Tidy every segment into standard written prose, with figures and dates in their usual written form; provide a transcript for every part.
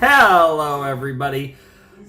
Hello everybody,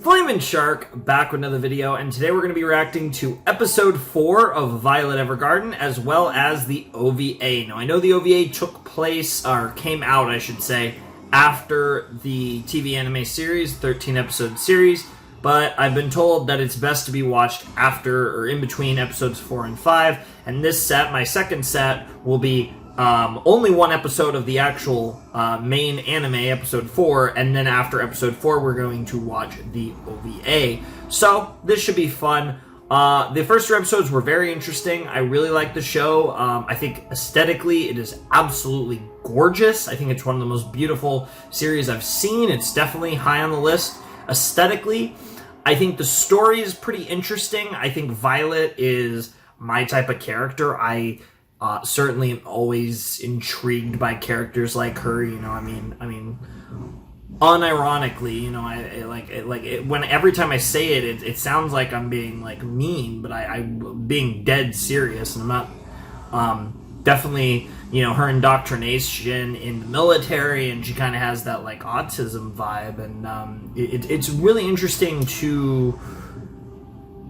Flamin' Shark back with another video, and today we're going to be reacting to episode 4 of Violet Evergarden as well as the OVA. Now I know the OVA took place, or came out I should say, after the TV anime series, 13 episode series, but I've been told that it's best to be watched after or in between episodes 4 and 5, and this set, my second set, will be only one episode of the actual main anime, episode 4, and then after episode 4 we're going to watch the OVA. So this should be fun. The first 3 episodes were very interesting. I really like the show. I think aesthetically it is absolutely gorgeous. I think it's one of the most beautiful series I've seen. It's definitely high on the list. Aesthetically, I think the story is pretty interesting. I think Violet is my type of character. I certainly am always intrigued by characters like her. You know, I mean, unironically, you know, when every time I say it, it sounds like I'm being like mean, but I'm being dead serious, and I'm not. Definitely, you know, her indoctrination in the military, and she kind of has that like autism vibe, and it's really interesting to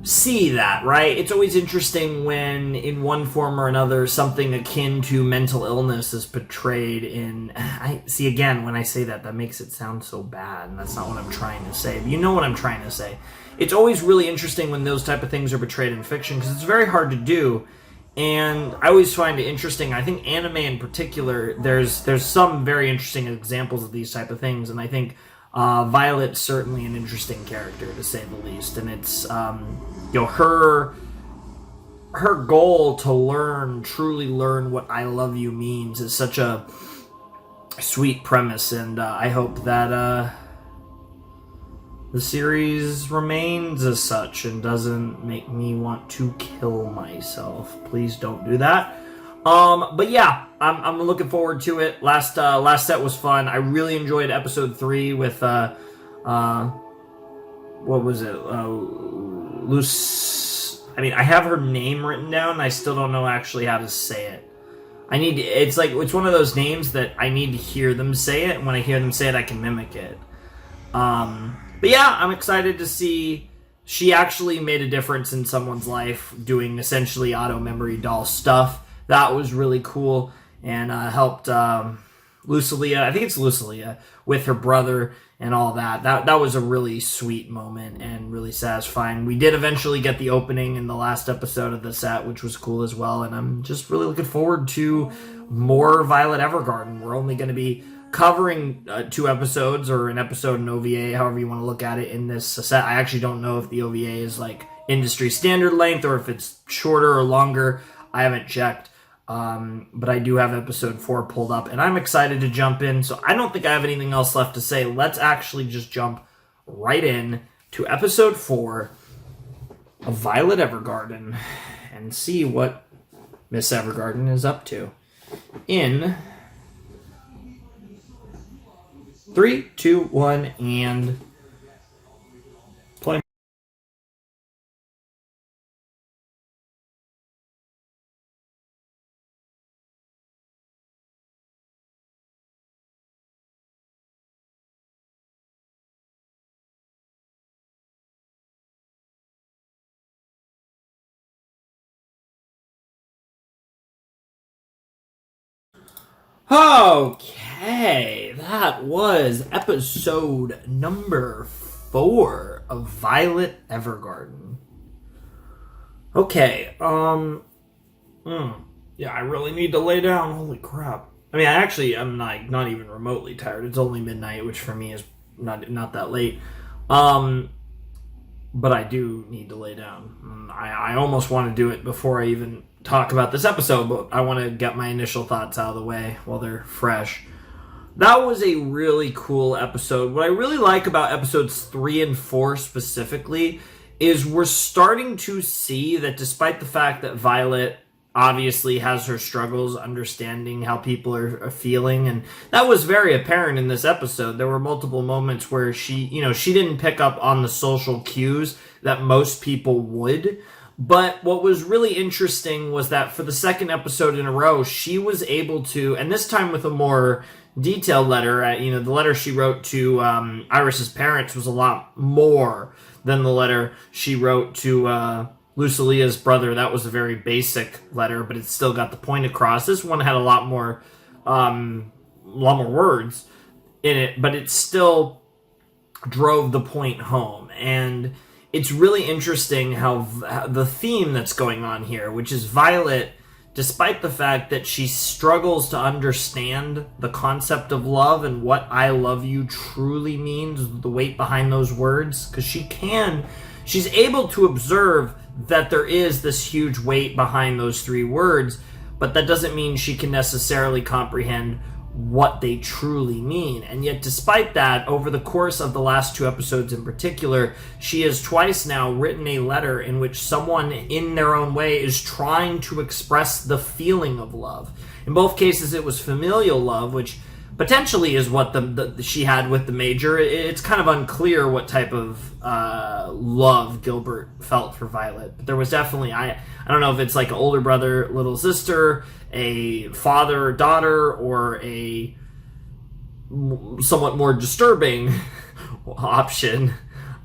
see that, right? It's always interesting when in one form or another something akin to mental illness is portrayed in, I see, again, when I say that, that makes it sound so bad, and that's not what I'm trying to say, but you know what I'm trying to say. It's always really interesting when those type of things are portrayed in fiction, because it's very hard to do, and I always find it interesting. I think anime in particular, there's some very interesting examples of these type of things, and I think Violet's certainly an interesting character, to say the least, and it's you know, her goal to truly learn what I love you means is such a sweet premise, and I hope that the series remains as such and doesn't make me want to kill myself. Please don't do that. But yeah, I'm looking forward to it. Last set was fun. I really enjoyed episode 3 with what was it? Luce. I mean, I have her name written down, and I still don't know actually how to say it. It's one of those names that I need to hear them say it, and when I hear them say it, I can mimic it. But yeah, I'm excited to see she actually made a difference in someone's life doing essentially auto memory doll stuff. That was really cool, and helped Lucilia, I think it's Lucilia, with her brother and all that. That was a really sweet moment and really satisfying. We did eventually get the opening in the last episode of the set, which was cool as well, and I'm just really looking forward to more Violet Evergarden. We're only going to be covering 2 episodes, or an episode in OVA, however you want to look at it, in this set. I actually don't know if the OVA is like industry standard length or if it's shorter or longer. I haven't checked. But I do have episode 4 pulled up, and I'm excited to jump in, so I don't think I have anything else left to say. Let's actually just jump right in to episode 4 of Violet Evergarden and see what Miss Evergarden is up to. In 3, 2, 1, and play. Okay, that was episode number 4 of Violet Evergarden. Okay, yeah, I really need to lay down, holy crap. I mean, I'm not even remotely tired. It's only midnight, which for me is not that late. But I do need to lay down. I almost want to do it before I even talk about this episode, but I want to get my initial thoughts out of the way while they're fresh. That was a really cool episode. What I really like about episodes 3 and 4 specifically is we're starting to see that despite the fact that Violet obviously has her struggles understanding how people are feeling, and that was very apparent in this episode. There were multiple moments where she didn't pick up on the social cues that most people would. But what was really interesting was that for the second episode in a row, she was able to, and this time with a more detailed letter. The letter she wrote to Iris's parents was a lot more than the letter she wrote to Lucilia's brother. That was a very basic letter, but it still got the point across. This one had a lot more words in it, but it still drove the point home. And it's really interesting how the theme that's going on here, which is Violet, despite the fact that she struggles to understand the concept of love and what I love you truly means, the weight behind those words, because she's able to observe that there is this huge weight behind those three words, but that doesn't mean she can necessarily comprehend what they truly mean. And yet, despite that, over the course of the last two episodes in particular, she has twice now written a letter in which someone in their own way is trying to express the feeling of love. In both cases, it was familial love, which potentially is what she had with the Major. It's kind of unclear what type of love Gilbert felt for Violet. But there was definitely, I don't know if it's like an older brother, little sister, a father, daughter, or a somewhat more disturbing option.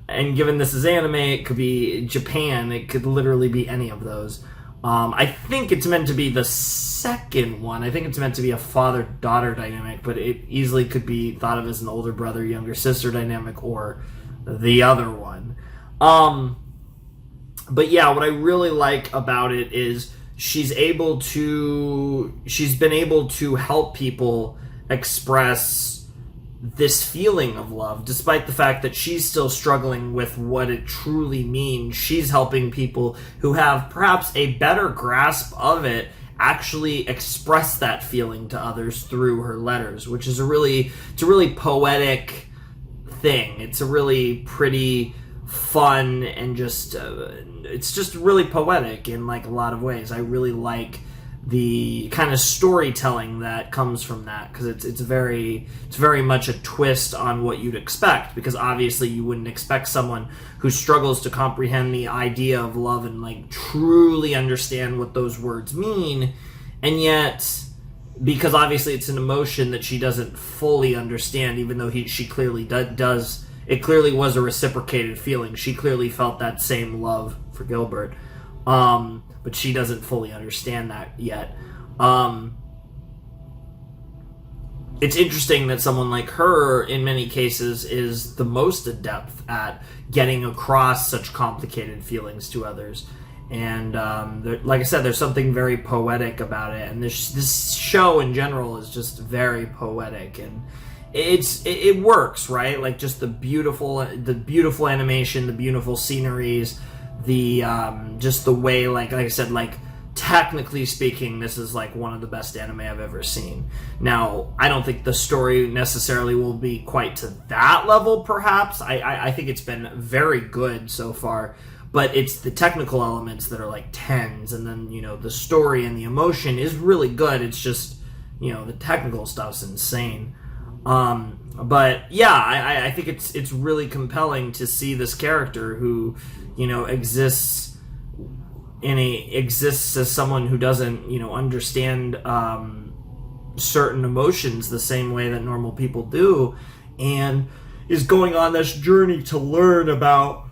And given this is anime, it could be Japan. It could literally be any of those. I think it's meant to be the second one. I think it's meant to be a father-daughter dynamic, but it easily could be thought of as an older brother, younger sister dynamic, or the other one. But yeah, what I really like about it is she's been able to help people express this feeling of love, despite the fact that she's still struggling with what it truly means. She's helping people who have perhaps a better grasp of it actually express that feeling to others through her letters, which is a really poetic thing. It's a really pretty fun and just it's just really poetic in like a lot of ways. I really like the kind of storytelling that comes from that, because it's very much a twist on what you'd expect, because obviously you wouldn't expect someone who struggles to comprehend the idea of love and like truly understand what those words mean, and yet because obviously it's an emotion that she doesn't fully understand, even though she clearly does. It clearly was a reciprocated feeling. She clearly felt that same love for Gilbert. But she doesn't fully understand that yet. It's interesting that someone like her, in many cases, is the most adept at getting across such complicated feelings to others. And like I said, there's something very poetic about it. And this show in general is just very poetic, and it works, right? Like just the beautiful animation, the beautiful sceneries. Just the way, like I said, like technically speaking, this is like one of the best anime I've ever seen. Now, I don't think the story necessarily will be quite to that level, perhaps. I think it's been very good so far, but it's the technical elements that are like tens, and then, the story and the emotion is really good. It's just, the technical stuff's insane. But yeah, I think it's really compelling to see this character who, exists as someone who doesn't, understand certain emotions the same way that normal people do, and is going on this journey to learn about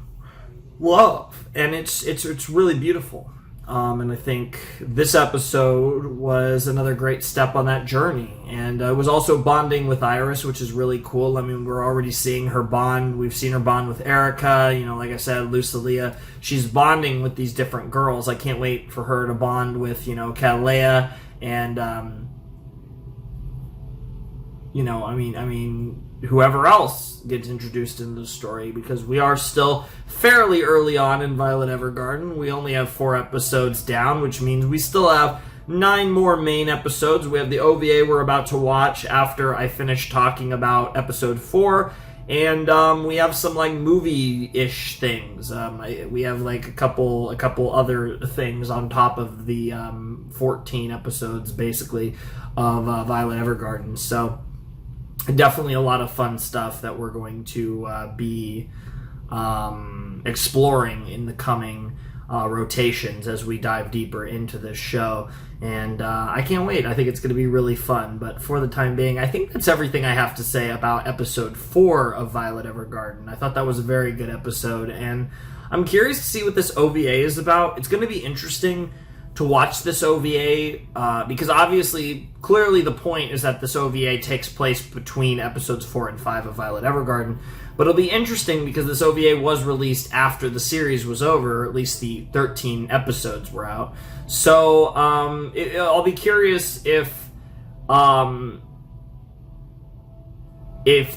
love, and it's really beautiful. And I think this episode was another great step on that journey. And it was also bonding with Iris, which is really cool. I mean, we're already seeing her bond. We've seen her bond with Erica. Like I said, Lucilia. She's bonding with these different girls. I can't wait for her to bond with, Catalea and, whoever else gets introduced into the story, because we are still fairly early on in Violet Evergarden. We only have 4 episodes down, which means we still have 9 more main episodes. We have the OVA we're about to watch after I finish talking about episode 4, and we have some like movie-ish things. We have like a couple other things on top of the 14 episodes basically of Violet Evergarden. So definitely a lot of fun stuff that we're going to be exploring in the coming rotations as we dive deeper into this show. And I can't wait. I think it's going to be really fun. But for the time being, I think that's everything I have to say about episode 4 of Violet Evergarden. I thought that was a very good episode, and I'm curious to see what this OVA is about. It's going to be interesting to watch this OVA because obviously, clearly the point is that this OVA takes place between episodes 4 and 5 of Violet Evergarden. But it'll be interesting because this OVA was released after the series was over, or at least the 13 episodes were out. So I'll be curious if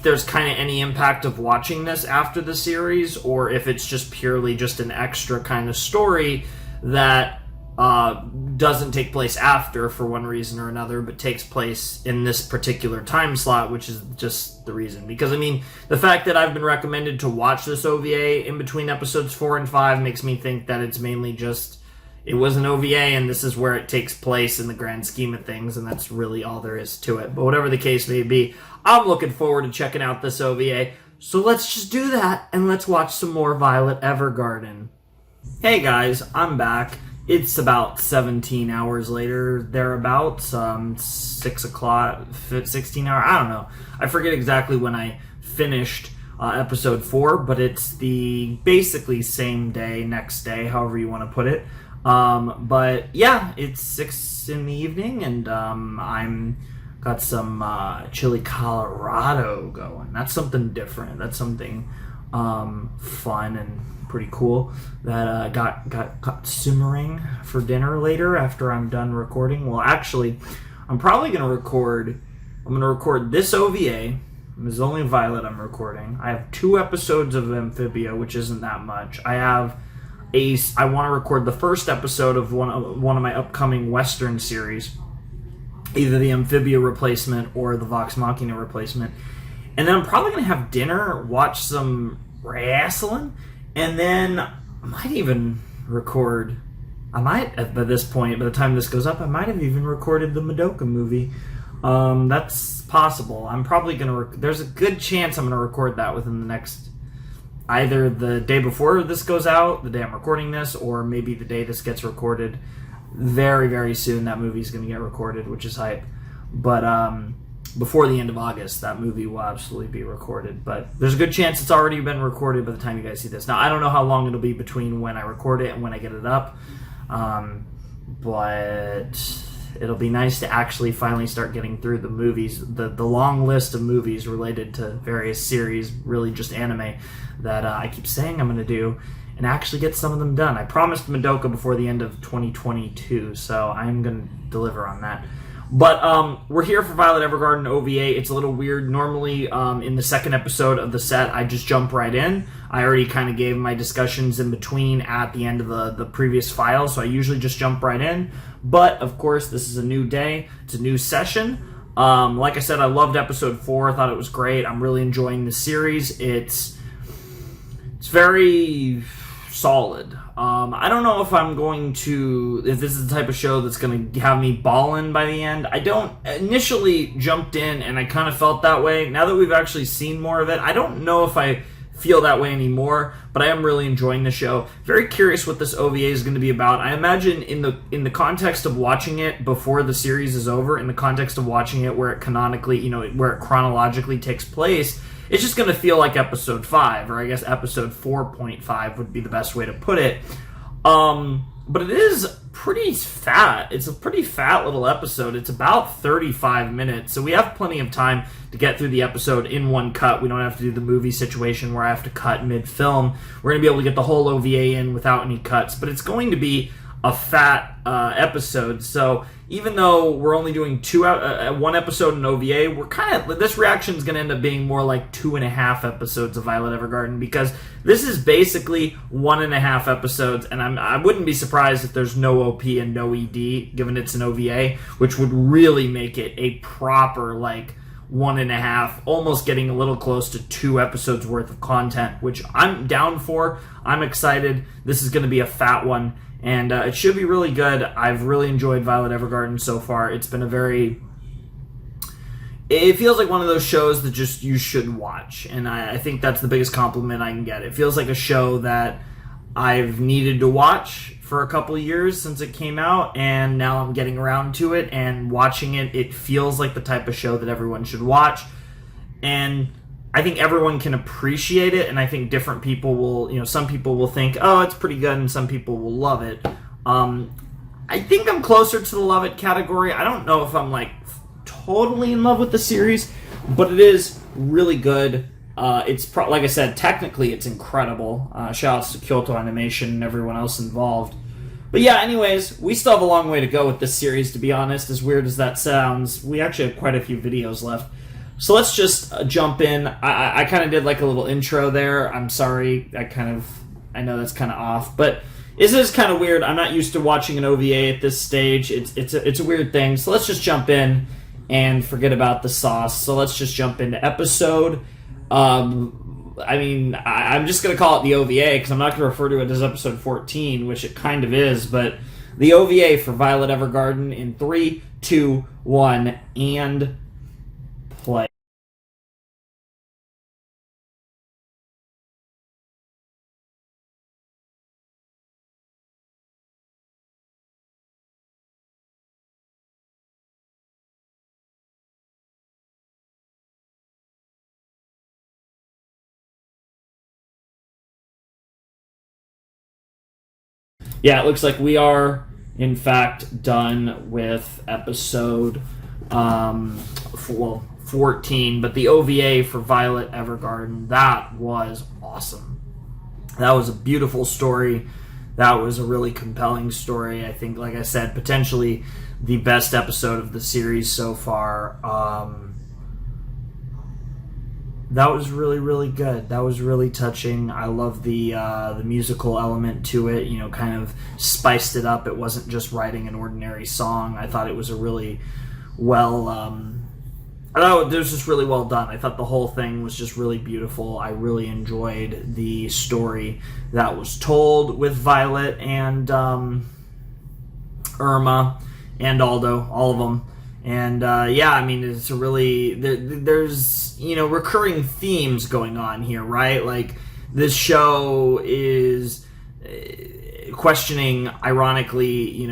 there's kind of any impact of watching this after the series, or if it's just purely just an extra kind of story that doesn't take place after for one reason or another, but takes place in this particular time slot, which is just the reason. Because, I mean, the fact that I've been recommended to watch this OVA in between episodes 4 and 5 makes me think that it's mainly just, it was an OVA and this is where it takes place in the grand scheme of things, and that's really all there is to it. But whatever the case may be, I'm looking forward to checking out this OVA. So let's just do that, and let's watch some more Violet Evergarden. Hey guys, I'm back. It's about 17 hours later, thereabouts, 6 o'clock, 16 hours, I don't know. I forget exactly when I finished episode 4, but it's the basically same day, next day, however you want to put it. But yeah, it's 6 in the evening, and I'm got some chili Colorado going. That's something different. That's something fun and pretty cool that got simmering for dinner later after I'm done recording. Well, actually, I'm probably going to record this OVA. This is only Violet I'm recording. I have 2 episodes of Amphibia, which isn't that much. I want to record the first episode of one of my upcoming Western series, either the Amphibia replacement or the Vox Machina replacement. And then I'm probably going to have dinner, watch some wrestling, and then I might even record, by this point, by the time this goes up, I might have even recorded the Madoka movie. That's possible. I'm probably going to, there's a good chance I'm going to record that within the next, either the day before this goes out, the day I'm recording this, or maybe the day this gets recorded. Very, very soon that movie's going to get recorded, which is hype. But, before the end of August, that movie will absolutely be recorded. But there's a good chance it's already been recorded by the time you guys see this. Now, I don't know how long it'll be between when I record it and when I get it up. But it'll be nice to actually finally start getting through the movies, the long list of movies related to various series, really just anime, that I keep saying I'm going to do, and actually get some of them done. I promised Madoka before the end of 2022, so I'm going to deliver on that. But we're here for Violet Evergarden OVA. It's a little weird. Normally, in the second episode of the set, I just jump right in. I already kind of gave my discussions in between at the end of the previous file, so I usually just jump right in. But, of course, this is a new day. It's a new session. Like I said, I loved episode 4. I thought it was great. I'm really enjoying the series. It's very solid. I don't know if this is the type of show that's going to have me ballin' by the end. I don't initially jumped in and I kind of felt that way. Now that we've actually seen more of it, I don't know if I feel that way anymore, but I am really enjoying the show. Very curious what this OVA is going to be about. I imagine in the context of watching it before the series is over, in the context of watching it where it chronologically takes place, it's just going to feel like episode 5, or I guess episode 4.5 would be the best way to put it. But it is pretty fat. It's a pretty fat little episode. It's about 35 minutes, so we have plenty of time to get through the episode in one cut. We don't have to do the movie situation where I have to cut mid-film. We're going to be able to get the whole OVA in without any cuts, but it's going to be a fat episode. So even though we're only doing one episode in OVA, this reaction is going to end up being more like 2.5 episodes of Violet Evergarden, because this is basically 1.5 episodes, and I wouldn't be surprised if there's no OP and no ED, given it's an OVA, which would really make it a proper 1.5, almost getting a little close to 2 episodes worth of content, which I'm down for. I'm excited. This is going to be a fat one. And it should be really good. I've really enjoyed Violet Evergarden so far. It's been it feels like one of those shows that just you should watch. And I think that's the biggest compliment I can get. It feels like a show that I've needed to watch for a couple of years since it came out, and now I'm getting around to it and watching it. It feels like the type of show that everyone should watch, and I think everyone can appreciate it, and I think different people will, some people will think, oh, it's pretty good, and some people will love it. I think I'm closer to the love it category. I don't know if I'm like totally in love with the series, but it is really good. It's like I said, technically it's incredible. Shout outs to Kyoto Animation and everyone else involved. But yeah, anyways, we still have a long way to go with this series, to be honest. As weird as that sounds, we actually have quite a few videos left. So let's just jump in. I kind of did like a little intro there. I'm sorry. I know that's kind of off, but this is kind of weird. I'm not used to watching an OVA at this stage. It's a weird thing. So let's just jump in and forget about the sauce. So let's just jump into episode. I'm just going to call it the OVA because I'm not going to refer to it as episode 14, which it kind of is, but the OVA for Violet Evergarden in 3, 2, 1, and play. Yeah, it looks like we are, in fact, done with episode 14, but the OVA for Violet Evergarden, that was awesome. That was a beautiful story. That was a really compelling story. I think, like I said, potentially the best episode of the series so far. That was really, really good. That was really touching. I love the musical element to it. Kind of spiced it up. It wasn't just writing an ordinary song. I thought it was a really well. I thought it was just really well done. I thought the whole thing was just really beautiful. I really enjoyed the story that was told with Violet and Irma and Aldo, all of them. And it's a really there's recurring themes going on here, right? Like this show is questioning, ironically,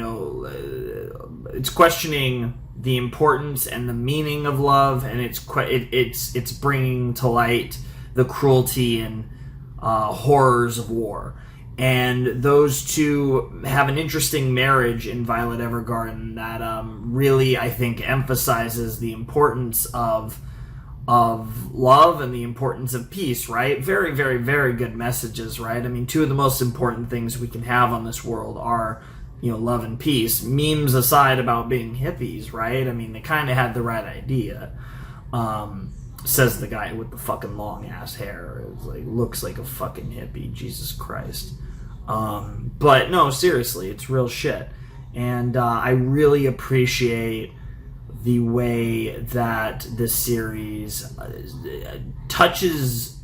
it's questioning the importance and the meaning of love, and it's bringing to light the cruelty and horrors of war. And those two have an interesting marriage in Violet Evergarden that really, I think, emphasizes the importance of love and the importance of peace, right? Very, very, very good messages, right? I mean, two of the most important things we can have on this world are, love and peace. Memes aside about being hippies, right? I mean, they kind of had the right idea. Says the guy with the fucking long ass hair. It's like, looks like a fucking hippie. Jesus Christ. But no, seriously, it's real shit. And I really appreciate the way that this series touches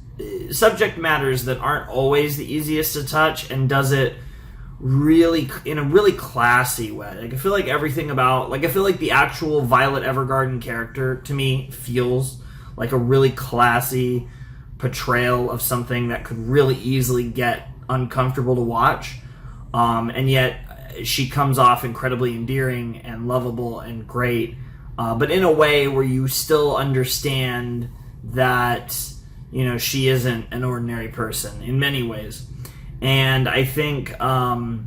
subject matters that aren't always the easiest to touch, and does it really in a really classy way. Like I feel like the actual Violet Evergarden character to me feels like a really classy portrayal of something that could really easily get uncomfortable to watch, and yet she comes off incredibly endearing and lovable and great, but in a way where you still understand that she isn't an ordinary person in many ways. And I think the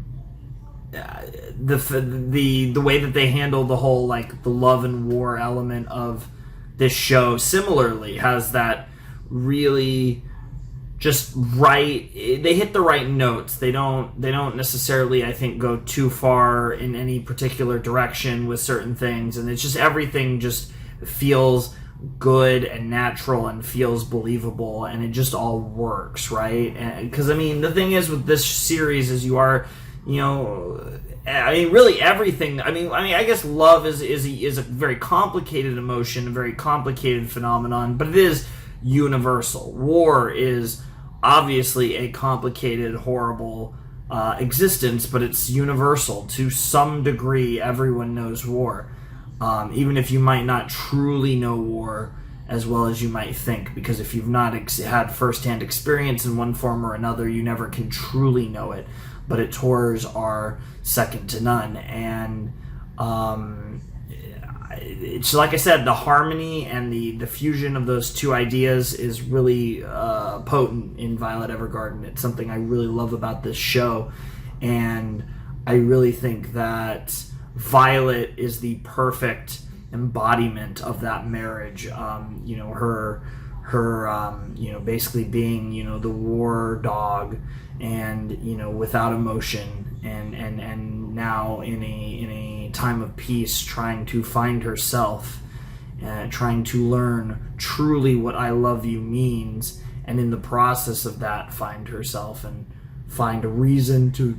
way that they handle the whole the love and war element of this show similarly has that really just right. They hit the right notes. They don't necessarily, I think, go too far in any particular direction with certain things, and it's just everything just feels good and natural and feels believable, and it just all works, right? Because the thing is with this series is really everything. I guess love is a very complicated emotion, a very complicated phenomenon, but it is universal. War is obviously a complicated, horrible existence, but it's universal to some degree. Everyone knows war, even if you might not truly know war as well as you might think, because if you've not had firsthand experience in one form or another, you never can truly know it. But its horrors are second to none, and it's like I said, the harmony and the fusion of those two ideas is really potent in Violet Evergarden. It's something I really love about this show, and I really think that Violet is the perfect embodiment of that marriage. Her basically being, the war dog, and, without emotion, and now in a time of peace, trying to find herself, trying to learn truly what I love you means, and in the process of that, find herself and find a reason to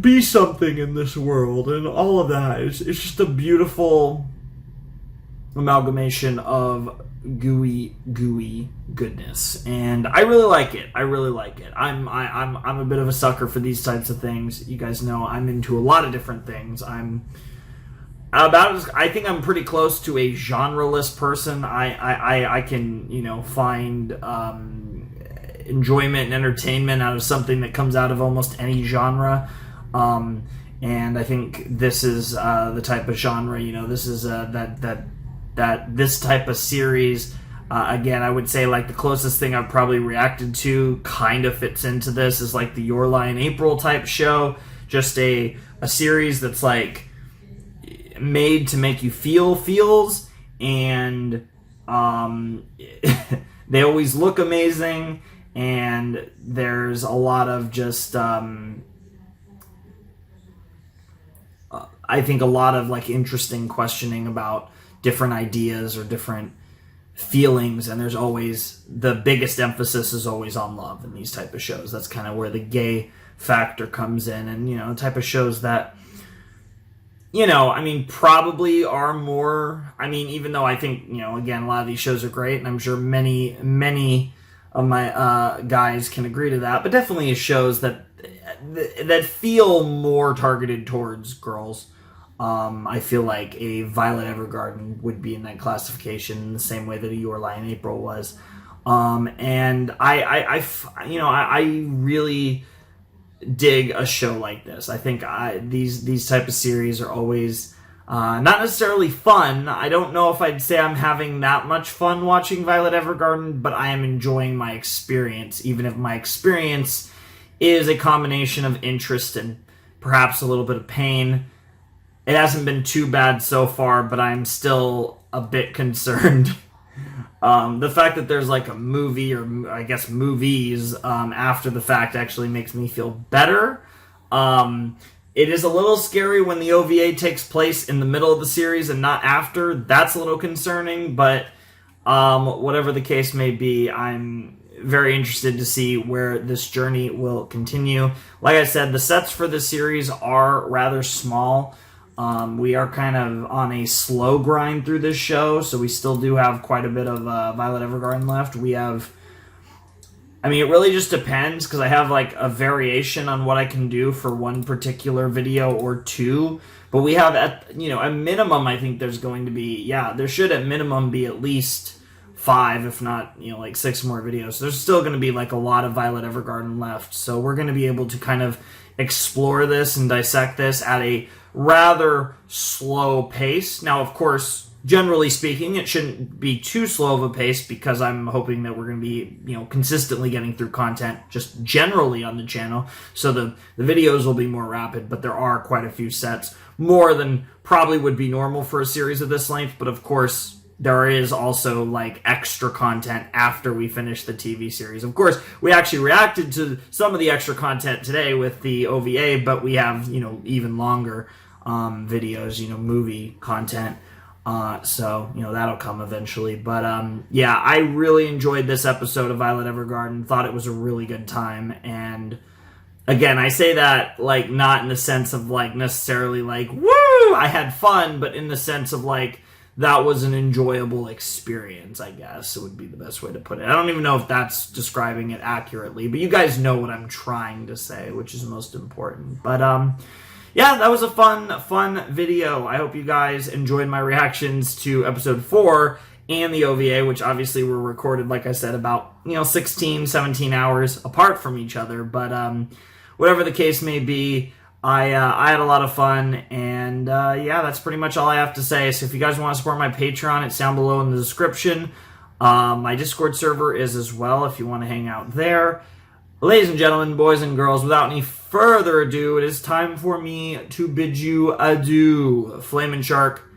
be something in this world, and all of that. It's just a beautiful amalgamation of gooey goodness, and I really like it. I'm a bit of a sucker for these types of things. You guys know I'm into a lot of different things. I think I'm pretty close to a genreless person. I can find enjoyment and entertainment out of something that comes out of almost any genre. And I think this is the type of genre. This is this type of series. Again, I would say like the closest thing I've probably reacted to kind of fits into this is like the Your Lie in April type show. Just a series that's like made to make you feel feels, and they always look amazing, and there's a lot of just I think a lot of like interesting questioning about different ideas or different feelings, and there's always, the biggest emphasis is always on love in these type of shows. That's kind of where the gay factor comes in, and the type of shows that probably are more, even though I think, again, a lot of these shows are great, and I'm sure many of my guys can agree to that, but definitely shows that feel more targeted towards girls. I feel like a Violet Evergarden would be in that classification in the same way that a Your Lie in April was. And I really dig a show like this. I think these type of series are always not necessarily fun. I don't know if I'd say I'm having that much fun watching Violet Evergarden, but I am enjoying my experience, even if my experience is a combination of interest and perhaps a little bit of pain. It hasn't been too bad so far, but I'm still a bit concerned. The fact that there's like a movie, or I guess movies, after the fact actually makes me feel better. It is a little scary when the OVA takes place in the middle of the series and not after. That's a little concerning, but whatever the case may be, I'm very interested to see where this journey will continue. Like I said, the sets for this series are rather small. We are kind of on a slow grind through this show, so we still do have quite a bit of Violet Evergarden left. We have, it really just depends, because I have like a variation on what I can do for one particular video or two, but we have at a minimum, I think there's going to be, there should at minimum be at least 5, if not, like 6 more videos. There's still going to be like a lot of Violet Evergarden left, so we're going to be able to kind of explore this and dissect this at a rather slow pace. Now, of course, generally speaking, it shouldn't be too slow of a pace, because I'm hoping that we're going to be, consistently getting through content just generally on the channel. So the videos will be more rapid, but there are quite a few sets, more than probably would be normal for a series of this length. But of course, there is also like extra content after we finish the TV series. Of course, we actually reacted to some of the extra content today with the OVA, but we have, even longer videos, movie content. So, that'll come eventually. But, I really enjoyed this episode of Violet Evergarden. Thought it was a really good time. And again, I say that, like, not in the sense of, like, necessarily, like, woo, I had fun, but in the sense of, like, that was an enjoyable experience, I guess, it would be the best way to put it. I don't even know if that's describing it accurately, but you guys know what I'm trying to say, which is most important. But, that was a fun video. I hope you guys enjoyed my reactions to episode 4. and the OVA, which obviously were recorded, like I said, about 16, 17 hours apart from each other. But whatever the case may be, I had a lot of fun, and yeah, that's pretty much all I have to say. So if you guys want to support my Patreon, it's down below in the description. My Discord server is as well if you want to hang out there. Ladies and gentlemen, boys and girls, without any further ado, it is time for me to bid you adieu. Flamin' Shark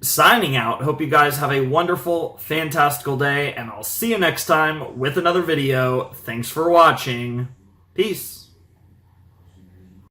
signing out. Hope you guys have a wonderful, fantastical day, and I'll see you next time with another video. Thanks for watching. Peace.